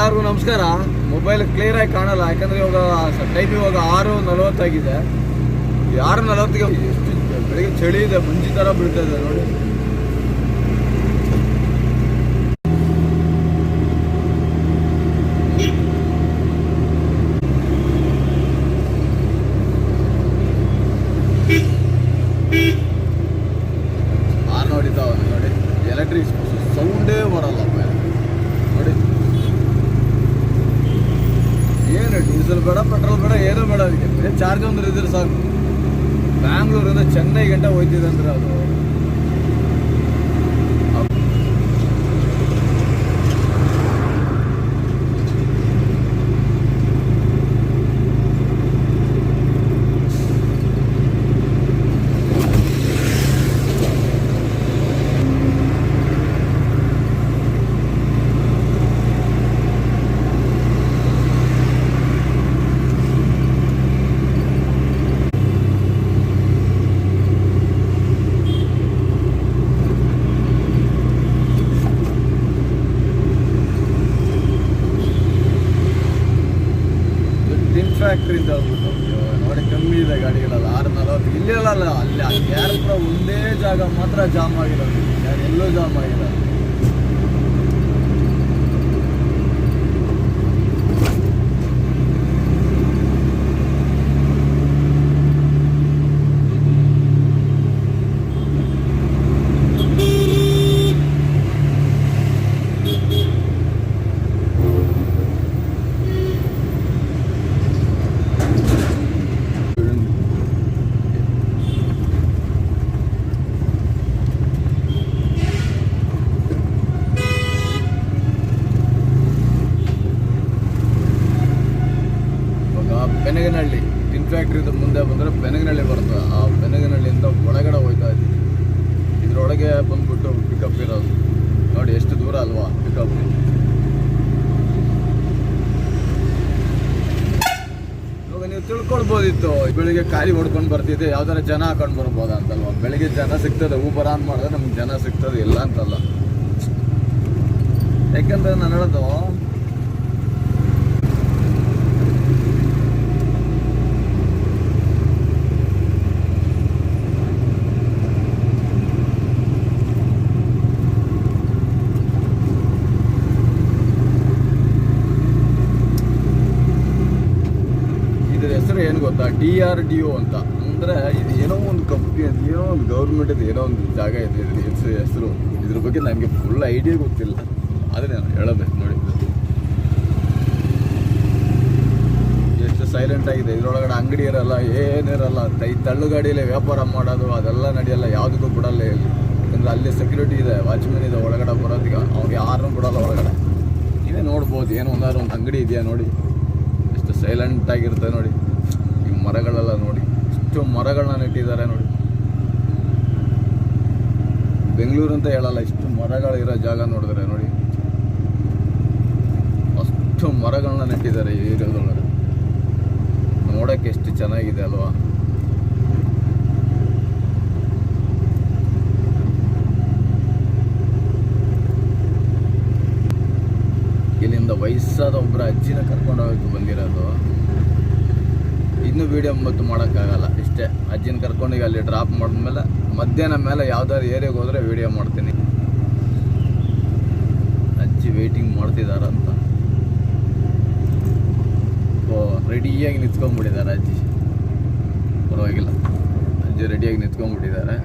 ಎಲ್ಲರಿಗೂ ನಮಸ್ಕಾರ. Mobile clear ಆಗಿ ಕಾಣಲ್ಲ, ಯಾಕಂದ್ರೆ ಇವಾಗ ಟೈಮ್ 6:40 ಆಗಿದೆ. 6:40ಗೆ ಎಷ್ಟು ಬೆಳಿಗ್ಗೆ ಚಳಿ ಇದೆ, ಮುಂಚೆ ಥರ ಬೀಳ್ತಾ ಇದೆ ನೋಡಿ. ಹೊಡಿತಾವ ನೋಡಿ, ಎಲೆಕ್ಟ್ರಿಕ್ ಸೌಂಡೇ ಬರಲ್ಲ ನೋಡಿ. ಏನು ಡೀಸೆಲ್ ಬೇಡ, ಪೆಟ್ರೋಲ್ ಬೇಡ, ಏನೂ ಬೇಡ, ಅದಕ್ಕೆ ಚಾರ್ಜ್ ಒಂದು ಇದ್ರೆ ಸಾಕು. ಬ್ಯಾಂಗ್ಳೂರಿಂದ ಚೆನ್ನೈ ಗಂಟೆ ಹೋಯ್ತಿದೆ ಅಂದ್ರೆ ಅದು ಫ್ಯಾಕ್ಟ್ರಿಯಿಂದ ನೋಡಿ. ಕಮ್ಮಿ ಇದೆ ಗಾಡಿಗಳೆಲ್ಲ 6:40. ಇಲ್ಲೆಲ್ಲ ಅಲ್ಲಿ ಯಾರು ಕೂಡ ಒಂದೇ ಜಾಗ ಮಾತ್ರ ಜಾಮ್ ಆಗಿರೋದು, ಯಾರು ಎಲ್ಲೂ ಜಾಮ್ ಆಗಿಲ್ಲ. ಬೆನಗನಹಳ್ಳಿ ಟಿನ್ ಫ್ಯಾಕ್ಟ್ರಿಯಿಂದ ಮುಂದೆ ಬಂದರೆ ಬೆನಗನಹಳ್ಳಿ ಬರುತ್ತೆ. ಆ ಬೆನಗನಹಳ್ಳಿಯಿಂದ ಒಳಗಡೆ ಹೋಗ್ತಾ ಇದ್ದೀವಿ. ಇದರೊಳಗೆ ಬಂದ್ಬಿಟ್ಟು ಪಿಕಪ್ ಇರೋದು ನೋಡಿ, ಎಷ್ಟು ದೂರ ಅಲ್ವಾ ಪಿಕಪ್. ಇವಾಗ ನೀವು ತಿಳ್ಕೊಳ್ಬೋದಿತ್ತು, ಬೆಳಿಗ್ಗೆ ಖಾಲಿ ಹೊಡ್ಕೊಂಡು ಬರ್ತಿದ್ದೆ, ಯಾವ್ದಾರ ಜನ ಹಾಕೊಂಡು ಬರ್ಬೋದ ಅಂತಲ್ವ. ಬೆಳಿಗ್ಗೆ ಜನ ಸಿಗ್ತದೆ, ಊಬರ್ ಆನ್ ಮಾಡಿದ್ರೆ ನಮ್ಗೆ ಜನ ಸಿಗ್ತದೆ, ಇಲ್ಲ ಅಂತಲ್ಲ. ಯಾಕಂದ್ರೆ ನಾನು ಹೇಳೋದು, ಹೆಸರು ಏನು ಗೊತ್ತಾ, DRDO ಅಂತ. ಅಂದರೆ ಇದು ಏನೋ ಒಂದು ಕಂಪ್ನಿ, ಏನೋ ಒಂದು ಗೌರ್ಮೆಂಟದ ಏನೋ ಒಂದು ಜಾಗ ಇದೆ. ಇದ್ರ ಹೆಸರು, ಇದ್ರ ಬಗ್ಗೆ ನನಗೆ ಫುಲ್ ಐಡಿಯಾ ಗೊತ್ತಿಲ್ಲ, ಆದರೆ ನಾನು ಹೇಳೋದು ನೋಡಿ. ಎಷ್ಟು ಸೈಲೆಂಟ್ ಆಗಿದೆ. ಇದರೊಳಗಡೆ ಅಂಗಡಿ ಇರಲ್ಲ, ಏನಿರಲ್ಲ. ತಳ್ಳು ಗಾಡಿಯಲ್ಲಿ ವ್ಯಾಪಾರ ಮಾಡೋದು ಅದೆಲ್ಲ ನಡೆಯಲ್ಲ, ಯಾವುದಕ್ಕೂ ಬಿಡಲ್ಲ ಇಲ್ಲಿ. ಯಾಕಂದರೆ ಅಲ್ಲಿ ಸೆಕ್ಯೂರಿಟಿ ಇದೆ, ವಾಚ್ಮೆನ್ ಇದೆ ಒಳಗಡೆ ಬರೋದಕ್ಕೆ. ಅವ್ರಿಗೆ ಯಾರನ್ನೂ ಬಿಡಲ್ಲ ಒಳಗಡೆ. ನೀವೇ ನೋಡ್ಬೋದು, ಏನೋ ಒಂದಾದ್ರು ಒಂದು ಅಂಗಡಿ ಇದೆಯಾ ನೋಡಿ, ಎಷ್ಟು ಸೈಲೆಂಟ್ ಆಗಿರುತ್ತೆ ನೋಡಿ. ಈ ಮರಗಳೆಲ್ಲ ನೋಡಿ, ಇಷ್ಟು ಮರಗಳನ್ನ ನೆಟ್ಟಿದ್ದಾರೆ ನೋಡಿ. ಬೆಂಗಳೂರು ಅಂತ ಹೇಳಲ್ಲ, ಇಷ್ಟು ಮರಗಳಿರೋ ಜಾಗ ನೋಡಿದ್ರೆ ನೋಡಿ, ಅಷ್ಟು ಮರಗಳನ್ನ ನೆಟ್ಟಿದ್ದಾರೆ ಈ ಏರಿಯಾದೊಳಗೆ. ನೋಡೋಕ್ಕೆ ಎಷ್ಟು ಚೆನ್ನಾಗಿದೆ ಅಲ್ವಾ. ಇಲ್ಲಿಂದ ವಯಸ್ಸಾದ ಒಬ್ಬರ ಅಜ್ಜಿನ ಕರ್ಕೊಂಡು ಹೋಗಕ್ಕೆ ಬಂದಿರೋದು. ಇನ್ನೂ ವೀಡಿಯೋ ಮತ್ತು ಮಾಡೋಕ್ಕಾಗಲ್ಲ, ಇಷ್ಟೇ. ಅಜ್ಜಿನ ಕರ್ಕೊಂಡು ಅಲ್ಲಿ ಡ್ರಾಪ್ ಮಾಡಿದ್ಮೇಲೆ ಮಧ್ಯಾಹ್ನ ಮೇಲೆ ಯಾವ್ದಾದ್ರು ಏರಿಯಾಗೆ ಹೋದರೆ ವೀಡಿಯೋ ಮಾಡ್ತೀನಿ. ಅಜ್ಜಿ ವೆಯ್ಟಿಂಗ್ ಮಾಡ್ತಿದ್ದಾರಂತ. ರೆಡಿಯಾಗಿ ನಿಂತ್ಕೊಂಡ್ಬಿಟ್ಟಿದ್ದಾರೆ ಅಜ್ಜಿ. ಪರವಾಗಿಲ್ಲ, ಅಜ್ಜಿ ರೆಡಿಯಾಗಿ ನಿಂತ್ಕೊಂಡ್ಬಿಟ್ಟಿದ್ದಾರೆ.